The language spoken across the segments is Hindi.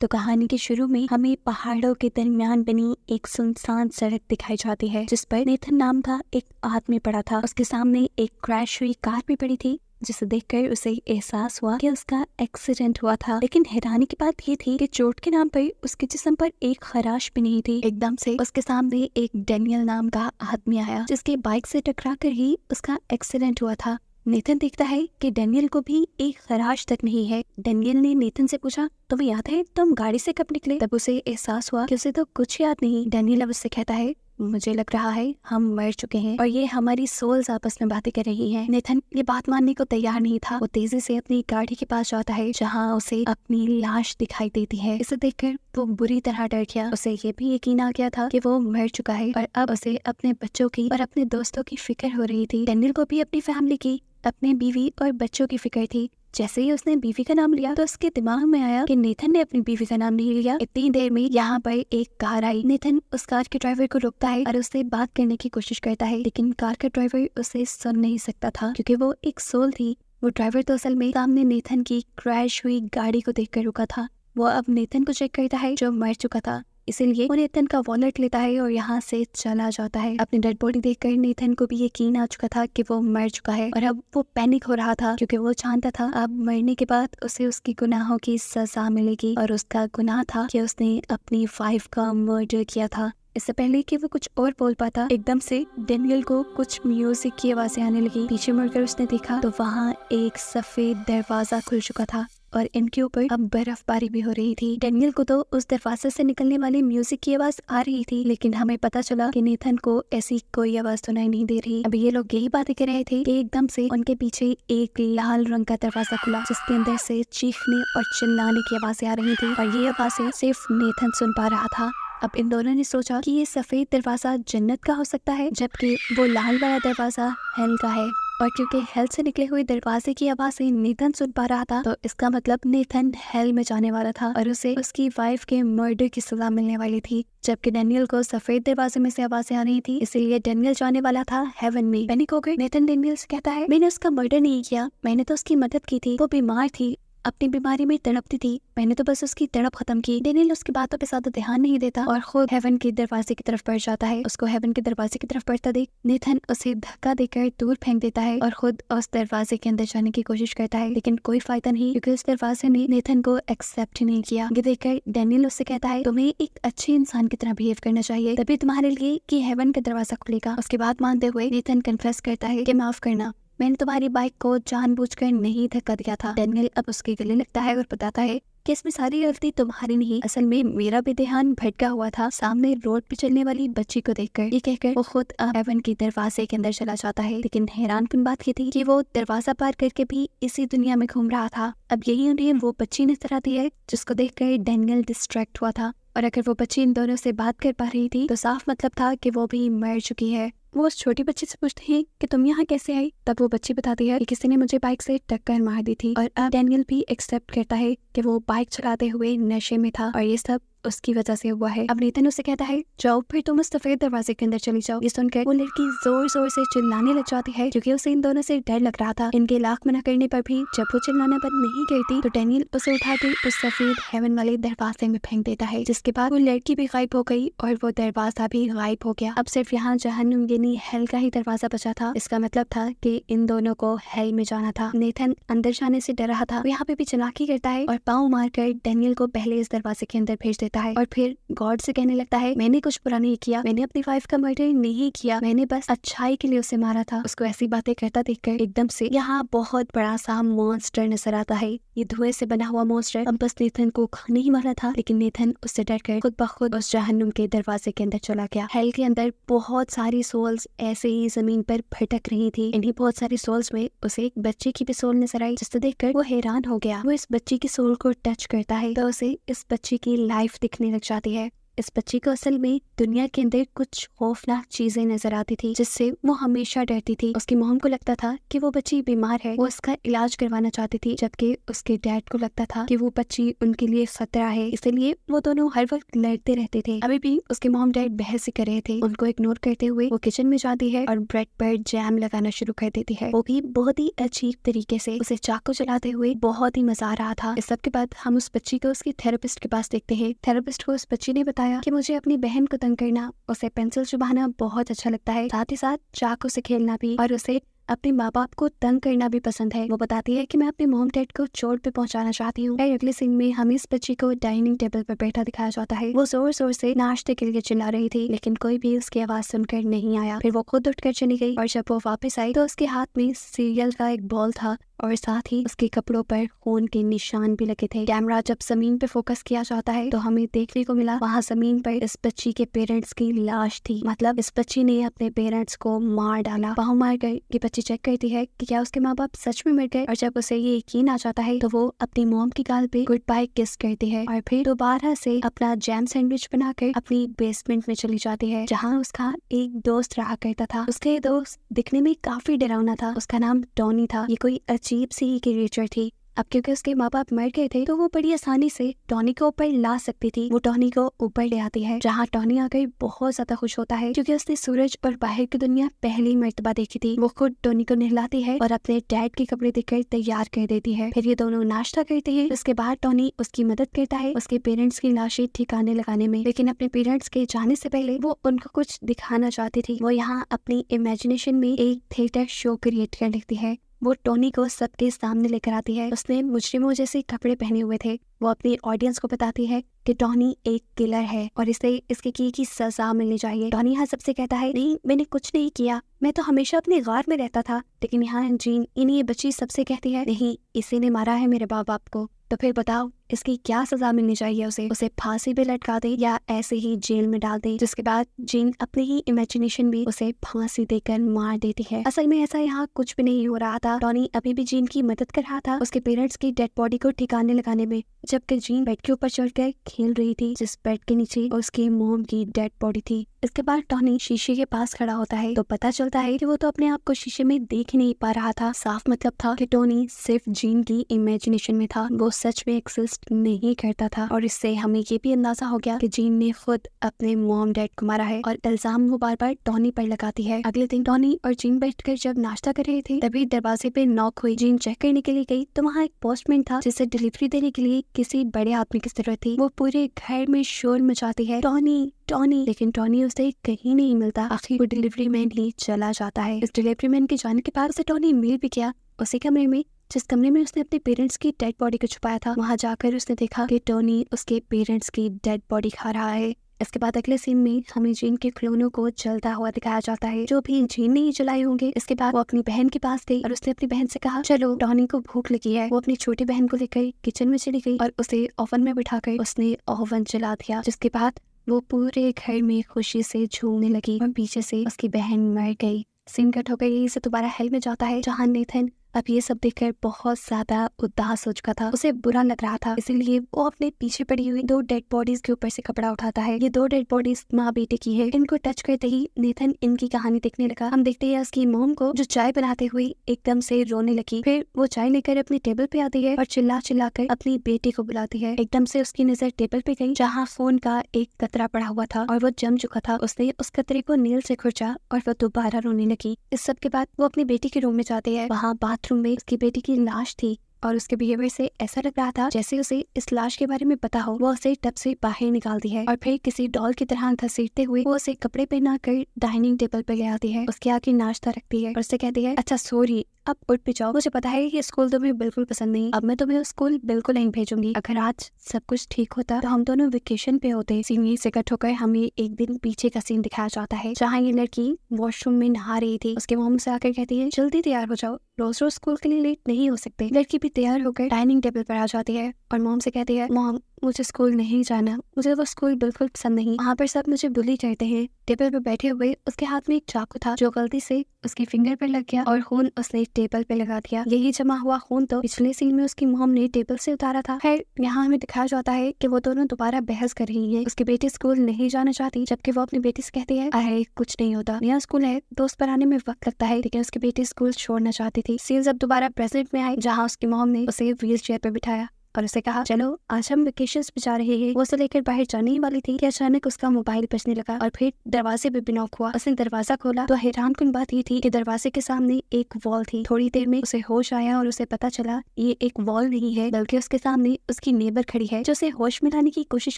तो कहानी के शुरू में हमें पहाड़ों के दरमियान बनी एक सुनसान सड़क दिखाई जाती है, जिस पर नेथन नाम का एक आदमी पड़ा था। उसके सामने एक क्रैश हुई कार भी पड़ी थी, जिसे देखकर उसे एहसास हुआ कि उसका एक्सीडेंट हुआ था। लेकिन हैरानी की बात ये थी कि चोट के नाम पर उसके जिस्म पर एक खराश भी नहीं थी। एकदम से उसके सामने एक डेनियल नाम का आदमी आया, जिसके बाइक से टकरा कर ही उसका एक्सीडेंट हुआ था। नेथन देखता है कि डेनियल को भी एक खराश तक नहीं है। डेनियल ने नेथन से पूछा, तुम्हें याद है तुम गाड़ी से कब निकले? तब उसे एहसास हुआ कि उसे तो कुछ याद नहीं। डेनियल अब उससे कहता है, मुझे लग रहा है हम मर चुके हैं और ये हमारी सोल्स आपस में बातें कर रही हैं। नेथन ये बात मानने को तैयार नहीं था। वो तेजी से अपनी गाड़ी के पास जाता है, जहाँ उसे अपनी लाश दिखाई देती है। इसे देखकर वो बुरी तरह डर गया। उसे ये भी यकीन आ गया था कि वो मर चुका है और अब उसे अपने बच्चों की और अपने दोस्तों की फिक्र हो रही थी। डेनियल को भी अपनी फैमिली की, अपने बीवी और बच्चों की फिक्र थी। जैसे ही उसने बीवी का नाम लिया तो उसके दिमाग में आया कि नेथन ने अपनी बीवी का नाम नहीं लिया। इतनी देर में यहाँ पर एक कार आई। नेथन उस कार के ड्राइवर को रोकता है और उससे बात करने की कोशिश करता है, लेकिन कार का ड्राइवर उसे सुन नहीं सकता था, क्योंकि वो एक सोल थी। वो ड्राइवर तो असल में सामने नेथन की क्रैश हुई गाड़ी को देखकर रुका था। वो अब नेथन को चेक करता है जो मर चुका था, इसीलिए वो नेथन का वॉलेट लेता है और यहाँ से चला जाता है। अपनी डेड बॉडी देखकर नेथन को भी यकीन आ चुका था कि वो मर चुका है और अब वो पैनिक हो रहा था, क्योंकि वो जानता था अब मरने के बाद उसे उसकी गुनाहों की सजा मिलेगी। और उसका गुनाह था कि उसने अपनी वाइफ का मर्डर किया था। इससे पहले कि वो कुछ और बोल पाता, एकदम से डेनियल को कुछ म्यूजिक की आवाजें आने लगी। पीछे मुड़कर उसने देखा तो वहाँ एक सफेद दरवाजा खुल चुका था और इनके ऊपर अब बर्फबारी भी हो रही थी। डेनियल को तो उस दरवाजे से निकलने वाली म्यूजिक की आवाज आ रही थी, लेकिन हमें पता चला कि नेथन को ऐसी कोई आवाज सुनाई नहीं दे रही। अब ये लोग यही बातें कर रहे थे कि एकदम से उनके पीछे एक लाल रंग का दरवाजा खुला, जिसके अंदर से चीखने और चिल्लाने की आवाजें आ रही थी और ये आवाजें सिर्फ नेथन सुन पा रहा था। अब इन दोनों ने सोचा कि ये सफेद दरवाजा जन्नत का हो सकता है, जबकि वो लाल वाला दरवाजा हेल का है। और क्योंकि हेल से निकले हुए दरवाजे की आवाज नेथन सुन पा रहा था, तो इसका मतलब नेथन हेल में जाने वाला था और उसे उसकी वाइफ के मर्डर की सजा मिलने वाली थी। जबकि डेनियल को सफेद दरवाजे में से आवाजें आ रही थी, इसीलिए डेनियल जाने वाला था हेवन में। पैनिक हो गए नेथन डेनियल से कहता है, मैंने उसका मर्डर नहीं किया, मैंने तो उसकी मदद की थी। वो बीमार थी, अपनी बीमारी में तड़पती थी, मैंने तो बस उसकी तड़प खत्म की। डेनियल उसकी बातों पे ज्यादा ध्यान नहीं देता और खुद हेवन के दरवाजे की तरफ बढ़ जाता है। उसको हेवन के दरवाजे की तरफ बढ़ता देख नेथन उसे धक्का देकर दूर फेंक देता है और खुद उस दरवाजे के अंदर जाने की कोशिश करता है, लेकिन कोई फायदा नहीं, क्योंकि उस दरवाजे ने नेथन को एक्सेप्ट नहीं किया। ये देखकर डेनियल उससे कहता है, तुम्हें एक अच्छे इंसान की तरह बिहेव करना चाहिए, तभी तुम्हारे लिए कि हेवन का दरवाजा खुलेगा। उसके बाद मानते हुए नेथन कन्फेस करता है कि माफ करना, मैंने तुम्हारी बाइक को जानबूझकर नहीं धक्का दिया था। डेनियल अब उसके गले लगता है और बताता है कि इसमें सारी गलती तुम्हारी नहीं, असल में मेरा भी ध्यान भटका हुआ था सामने रोड पे चलने वाली बच्ची को देखकर। ये कहकर वो खुद हेवन के दरवाजे के अंदर चला जाता है। लेकिन हैरानकुन बात ये थी कि वो दरवाजा पार करके भी इसी दुनिया में घूम रहा था। अब यही उन्हें वो बच्ची नजर आती है जिसको देखकर डेनियल डिस्ट्रैक्ट हुआ था, और अगर वो बच्ची इन दोनों से बात कर पा रही थी तो साफ मतलब था कि वो भी मर चुकी है। वो उस छोटी बच्ची से पूछते हैं कि तुम यहाँ कैसे आई? तब वो बच्ची बताती है कि किसी ने मुझे बाइक से टक्कर मार दी थी। और अब डेनियल भी एक्सेप्ट करता है कि वो बाइक चलाते हुए नशे में था और ये सब उसकी वजह से हुआ है। अब नेथन उससे कहता है, जाओ फिर तुम उस सफेद दरवाजे के अंदर चली जाओ। ये सुनकर वो लड़की जोर जोर से चिल्लाने लग जाती है, क्योंकि उसे इन दोनों से डर लग रहा था। इनके लाख मना करने पर भी जब वो चिल्लाना बंद नहीं करती तो डेनियल उसे उठा के उस सफेद हेवन वाले दरवाजे में फेंक देता है, जिसके बाद वो लड़की भी गायब हो गई और वो दरवाजा भी गायब हो गया। अब सिर्फ यहाँ जहन्नुम यानी हेल का ही दरवाजा बचा था। इसका मतलब था कि इन दोनों को हेल में जाना था। नेथन अंदर जाने से डर रहा था, वो यहाँ पे भी चालाकी करता है और पाँव मारकर डेनियल को पहले इस दरवाजे के अंदर भेज देता है और फिर गॉड से कहने लगता है, मैंने कुछ बुरा नहीं किया, मैंने अपनी वाइफ का मर्डर नहीं किया, मैंने बस अच्छाई के लिए उसे मारा था। उसको ऐसी बातें करता देखकर एकदम से यहाँ बहुत बड़ा सा मॉन्स्टर नजर आता है। ये धुएं से बना हुआ मॉन्स्टर अब बस नेथन को खाने ही वाला था, लेकिन नेथन उससे डरकर खुद ब खुद उस जहन्नुम के दरवाजे के अंदर चला गया। हेल के अंदर बहुत सारी सोल्स ऐसे ही जमीन पर भटक रही थी। इन्हीं बहुत सारी सोल्स में उसे एक बच्चे की भी सोल नजर आई, जिसे देखकर वो हैरान हो गया। वो इस बच्ची की सोल को टच करता है तो उसे इस बच्ची की लाइफ दिखने लग जाती है। इस बच्ची को असल में दुनिया के अंदर कुछ खौफनाक चीजें नजर आती थी, जिससे वो हमेशा डरती थी। उसकी मॉम को लगता था कि वो बच्ची बीमार है, वो उसका इलाज करवाना चाहती थी, जबकि उसके डैड को लगता था कि वो बच्ची उनके लिए खतरा है, इसलिए वो दोनों हर वक्त लड़ते रहते थे। अभी भी उसके मॉम डैड बहस कर रहे थे। उनको इग्नोर करते हुए वो किचन में जाती है और ब्रेड पर जैम लगाना शुरू कर देती है, वो भी बहुत ही अजीब तरीके से। उसे चाकू चलाते हुए बहुत ही मजा आ रहा था। इस सब के बाद हम उस बच्ची को उसकी थेरेपिस्ट के पास देखते हैं। थेरेपिस्ट को उस बच्ची ने बताया कि मुझे अपनी बहन को तंग करना, उसे पेंसिल चुभाना बहुत अच्छा लगता है, साथ ही साथ चाकू से खेलना भी, और उसे अपने माँ बाप को तंग करना भी पसंद है। वो बताती है कि मैं अपने मॉम डैड को चोट पे पहुंचाना चाहती हूँ। अगले सीन में हमें इस बच्ची को डाइनिंग टेबल पर बैठा दिखाया जाता है। वो जोर जोर से नाश्ते के लिए चिल्ला रही थी, लेकिन कोई भी उसकी आवाज सुनकर नहीं आया। फिर वो खुद उठकर चली गई और जब वो वापस आई तो उसके हाथ में सीरियल का एक बॉल था और साथ ही उसके कपड़ों पर खून के निशान भी लगे थे। कैमरा जब जमीन पे फोकस किया जाता है तो हमें देखने को मिला वहाँ जमीन पर इस बच्ची के पेरेंट्स की लाश थी। मतलब इस बच्ची ने अपने पेरेंट्स को मार डाला। वहाँ मार कर ये बच्ची चेक करती है कि क्या उसके माँ बाप सच में मर गए, और जब उसे ये यकीन आ जाता है तो वो अपनी मॉम की गाल पे गुड बाय किस करती है और फिर दोबारा से अपना जैम सैंडविच बनाकर अपनी बेसमेंट में चली जाती है, जहाँ उसका एक दोस्त रहा करता था। उसका ये दोस्त दिखने में काफी डरावना था। उसका नाम टॉनी था। ये कोई अजीब सी क्रिएचर थी। अब क्योंकि उसके माँ बाप मर गए थे तो वो बड़ी आसानी से टॉनी को ऊपर ला सकती थी। वो टॉनी को ऊपर ले आती है, जहाँ टॉनी आकर बहुत ज्यादा खुश होता है क्योंकि उसने सूरज और बाहर की दुनिया पहली मर्तबा देखी थी। वो खुद टॉनी को नहलाती है और अपने डैड के कपड़े देकर तैयार कर देती है। फिर ये दोनों नाश्ता करते हैं। उसके बाद टॉनी उसकी मदद करता है उसके पेरेंट्स की लाशें ठिकाने लगाने में, लेकिन अपने पेरेंट्स के जाने से पहले वो उनको कुछ दिखाना चाहती थी। वो यहाँ अपनी इमेजिनेशन में एक थिएटर शो क्रिएट कर लेती है। वो टॉनी को सबके सामने लेकर आती है। उसने मुजरिमों जैसे कपड़े पहने हुए थे। वो अपनी ऑडियंस को बताती है कि टॉनी एक किलर है और इसे इसके किए की सजा मिलनी चाहिए। टॉनी यहाँ सबसे कहता है, नहीं मैंने कुछ नहीं किया, मैं तो हमेशा अपने गार में रहता था। लेकिन यहाँ जीन ये बच्ची सबसे कहती है, नहीं इसी ने मारा है मेरे बाप को। तो फिर बताओ इसकी क्या सजा मिलनी चाहिए? उसे फांसी पे लटका दे या ऐसे ही जेल में डाल दे? जिसके बाद जीन अपनी ही इमेजिनेशन में उसे फांसी देकर मार देती है। असल में ऐसा यहाँ कुछ भी नहीं हो रहा था। टॉनी अभी भी जीन की मदद कर रहा था उसके पेरेंट्स की डेड बॉडी को ठिकाने लगाने में, जबकि जीन बेड के ऊपर चढ़कर खेल रही थी, जिस बेड के नीचे उसकी मोम की डेड बॉडी थी। इसके बाद टॉनी शीशे के पास खड़ा होता है तो पता चलता है कि वो तो अपने आप को शीशे में देख नहीं पा रहा था। साफ मतलब था कि टॉनी सिर्फ जीन की इमेजिनेशन में था, वो सच में एक्सिस्ट नहीं करता था। और इससे हमें ये भी अंदाजा हो गया कि जीन ने खुद अपने मॉम डैड को मारा है और इल्जाम वो बार बार टॉनी पर लगाती है। अगले दिन टॉनी और जीन बैठकर जब नाश्ता कर रहे थे तभी दरवाजे पे नॉक हुई। जीन चेक करने के लिए गई तो वहाँ एक पोस्टमैन था जिसे डिलीवरी देने के लिए किसी बड़े आदमी की जरूरत थी। वो पूरे घर में शोर मचाती है, टॉनी टॉनी, लेकिन टॉनी उसे कहीं नहीं मिलता। आखिर वो डिलीवरी मैन ही चला जाता है। इस डिलीवरी मैन के जाने के बाद उसे टॉनी मिल भी गया उसी कमरे में जिस कमरे में उसने अपने पेरेंट्स की डेड बॉडी को छुपाया था। वहाँ जाकर उसने देखा कि टॉनी उसके पेरेंट्स की डेड बॉडी खा रहा है। इसके बाद अगले सीन में हमें जीन के खिलौनों को जलता हुआ दिखाया जाता है, जो भी जीन ने ही जलाए होंगे। इसके बाद वो अपनी बहन के पास गई और उसने अपनी बहन से कहा, चलो टॉनी को भूख लगी है। वो अपनी छोटी बहन को लेकर किचन में चली गई और उसे ओवन में बिठाकर उसने ओवन जला दिया। जिसके बाद वो पूरे घर में खुशी से झूमने लगी और पीछे से उसकी बहन मर गई। सीन कट होकर यही से दोबारा हेल में जाता है, जहाँ नेथन अब ये सब देखकर बहुत ज्यादा उदास हो चुका था। उसे बुरा लग रहा था, इसीलिए वो अपने पीछे पड़ी हुई 2 डेड बॉडीज के ऊपर से कपड़ा उठाता है। ये 2 डेड बॉडीज माँ बेटे की है। इनको टच करते ही नेथन इनकी कहानी देखने लगा। हम देखते हैं उसकी मॉम को जो चाय बनाते हुए एकदम से रोने लगी। फिर वो चाय लेकर अपनी टेबल पे आती है और चिल्ला चिल्ला कर अपनी बेटी को बुलाती है। एकदम से उसकी नजर टेबल पे गई जहाँ फोन का एक कतरा पड़ा हुआ था और वो जम चुका था। उसने उस कतरे को नील से खुरचा और वो दोबारा रोने लगी। इस सब के बाद वो अपनी बेटी के रूम में जाते हैं। वहाँ बाथरूम में उसकी बेटी की लाश थी और उसके बिहेवियर से ऐसा लग रहा था जैसे उसे इस लाश के बारे में पता हो। वो उसे टब से बाहर निकालती है और फिर किसी डॉल की तरह घसीटते हुए वो उसे कपड़े पहना कर डाइनिंग टेबल पर ले आती है। उसके आगे नाश्ता रखती है और उससे कहती है, अच्छा सॉरी अब उठ भी जाओ, मुझे पता है कि स्कूल तुम्हें बिल्कुल पसंद नहीं, अब मैं तुम्हें स्कूल बिल्कुल नहीं भेजूंगी। अगर आज सब कुछ ठीक होता तो हम दोनों वेकेशन पे होते। सीन से कट होकर हमें एक दिन पीछे का सीन दिखाया जाता है, जहाँ ये लड़की वॉशरूम में नहा रही थी। उसके मॉम से आकर कहती है, जल्दी तैयार हो जाओ, रोज रोज स्कूल के लिए लेट नहीं हो सकते। लड़की भी तैयार होकर डाइनिंग टेबल पर आ जाती है और मॉम से कहती है, मॉम मुझे स्कूल नहीं जाना, मुझे वो स्कूल बिल्कुल पसंद नहीं, वहाँ पर सब मुझे बुली करते हैं। टेबल पर बैठे हुए उसके हाथ में एक चाकू था जो गलती से उसकी फिंगर पर लग गया और खून उसने टेबल पे लगा दिया। यही जमा हुआ खून तो पिछले सीन में उसकी मॉम ने टेबल से उतारा था। खैर, यहाँ हमें दिखाया जाता है कि वो दोनों दोबारा बहस कर रही है। उसकी बेटी स्कूल नहीं जाना चाहती, जबकि वो अपनी बेटी से कहती है अरे कुछ नहीं होता, नया स्कूल है, दोस्त पर आने में वक्त लगता है। लेकिन उसकी बेटी स्कूल छोड़ना चाहती थी। सीन्स अब दोबारा प्रेजेंट में आए, जहाँ उसकी मॉम ने उसे व्हील चेयर पर बिठाया और उसे कहा चलो आज हम वेकेशंस पे जा रहे हैं। वो उसे लेकर बाहर जाने ही वाली थी कि अचानक उसका मोबाइल बजने लगा और फिर दरवाजे पे भी नॉक हुआ। उसने दरवाजा खोला तो हैरानकुन बात ये थी कि दरवाजे के सामने एक वॉल थी। थोड़ी देर में उसे होश आया और उसे पता चला ये एक वॉल नहीं है, बल्कि उसके सामने उसकी नेबर खड़ी है जो उसे होश में लाने की कोशिश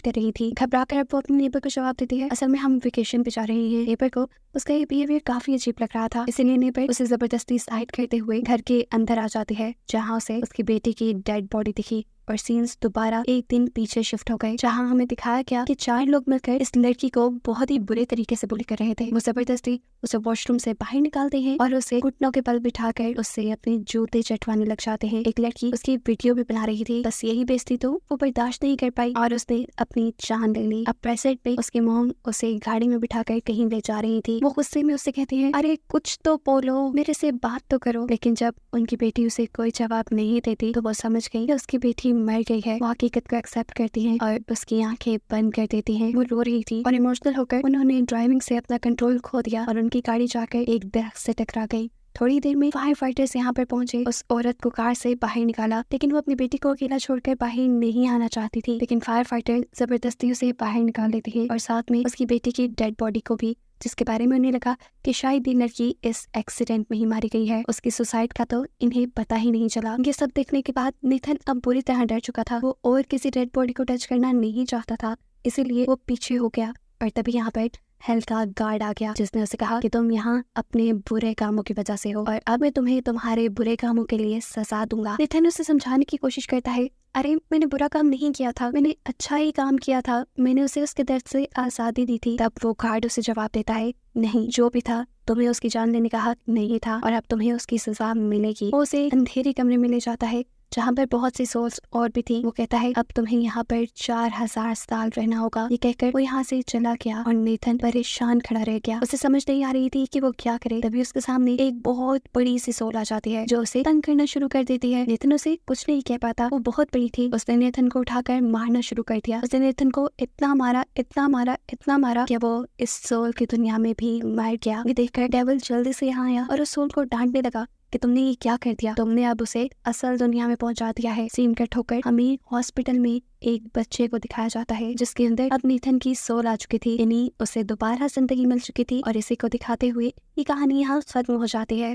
कर रही थी। घबरा कर वो अपनी नेबर को जवाब देती है असल में हम वेकेशन पे जा रहे हैं। नेबर को उसका ये बिहेवियर काफी अजीब लग रहा था, इसीलिए नेबर उसे जबरदस्ती साइड करते हुए घर के अंदर आ जाती है, जहाँ उसे उसकी बेटी की डेड बॉडी दिखी। और सीन्स दोबारा एक दिन पीछे शिफ्ट हो गए, जहां हमें दिखाया गया कि 4 लोग मिलकर इस लड़की को बहुत ही बुरे तरीके से बुली कर रहे थे। वो जबरदस्ती उसे वॉशरूम से बाहर निकालते हैं और उसे घुटनों के बल बिठाकर उससे अपने जूते चटवाने लग जाते हैं। एक लड़की उसकी वीडियो भी बना रही थी, बस यही बेइज्जती तो वो बर्दाश्त नहीं कर पाई और उसने अपनी जान ले ली। अब प्रेजेंट में उसकी मॉम उसे गाड़ी में बिठाकर कहीं ले जा रही थी। वो गुस्से में उससे कहती है अरे कुछ तो बोलो, मेरे से बात तो करो। लेकिन जब उनकी बेटी उसे कोई जवाब नहीं देती तो वो समझ गई कि उसकी बेटी मर गई है। वो हकीकत को एक्सेप्ट करती हैं और उसकी आंखें बंद कर देती हैं। वो रो रही थी और इमोशनल होकर उन्होंने ड्राइविंग से अपना कंट्रोल खो दिया और उनकी गाड़ी जाकर एक दरख्त से टकरा गई। थोड़ी देर में फायर फाइटर्स यहाँ पर पहुंचे, उस औरत को कार से बाहर निकाला, लेकिन वो अपनी बेटी को अकेला छोड़कर बाहर नहीं आना चाहती थी। लेकिन फायर फाइटर जबरदस्ती उसे बाहर निकाल देते हैं और साथ में उसकी बेटी की डेड बॉडी को भी, जिसके बारे में उन्हें लगा कि शायद ये लड़की इस एक्सीडेंट में ही मारी गई है। उसकी सुसाइड का तो इन्हें पता ही नहीं चला। ये सब देखने के बाद नेथन अब बुरी तरह डर चुका था। वो और किसी डेड बॉडी को टच करना नहीं चाहता था, इसीलिए वो पीछे हो गया। और तभी यहाँ पर हेल का गार्ड आ गया, जिसने उसे कहा कि तुम यहाँ अपने बुरे कामों की वजह से हो और अब मैं तुम्हें तुम्हारे बुरे कामों के लिए सजा दूंगा। नेथन उसे समझाने की कोशिश करता है अरे मैंने बुरा काम नहीं किया था, मैंने अच्छा ही काम किया था, मैंने उसे उसके दर्द से आजादी दी थी। तब वो गार्ड उसे जवाब देता है नहीं, जो भी था तुम्हें उसकी जान लेने का हक नहीं था और अब तुम्हें उसकी सजा मिलेगी। वो उसे अंधेरे कमरे में ले जाता है जहाँ पर बहुत सी सोल्स और भी थी। वो कहता है अब तुम्हें यहाँ पर 4000 साल रहना होगा। ये कहकर वो यहाँ से चला गया और नेथन परेशान खड़ा रह गया। उसे समझ नहीं आ रही थी कि वो क्या करे। तभी उसके सामने एक बहुत बड़ी सी सोल आ जाती है जो उसे तंग करना शुरू कर देती है। नेथन उसे कुछ नहीं कह पाता, वो बहुत बड़ी थी। उसने नेथन को उठाकर मारना शुरू कर दिया। उसने नेथन को इतना मारा, इतना मारा, इतना मारा कि वो इस सोल की दुनिया में भी मर गया। ये देखकर डेविल जल्दी से यहाँ आया और उस सोल को डांटने लगा कि तुमने ये क्या कर दिया, तुमने अब उसे असल दुनिया में पहुंचा दिया है। सीन कट होकर हमें हॉस्पिटल में एक बच्चे को दिखाया जाता है जिसके अंदर अब नेथन की सोल आ चुकी थी, यानी उसे दोबारा जिंदगी मिल चुकी थी। और इसी को दिखाते हुए ये कहानी यहाँ खत्म हो जाती है।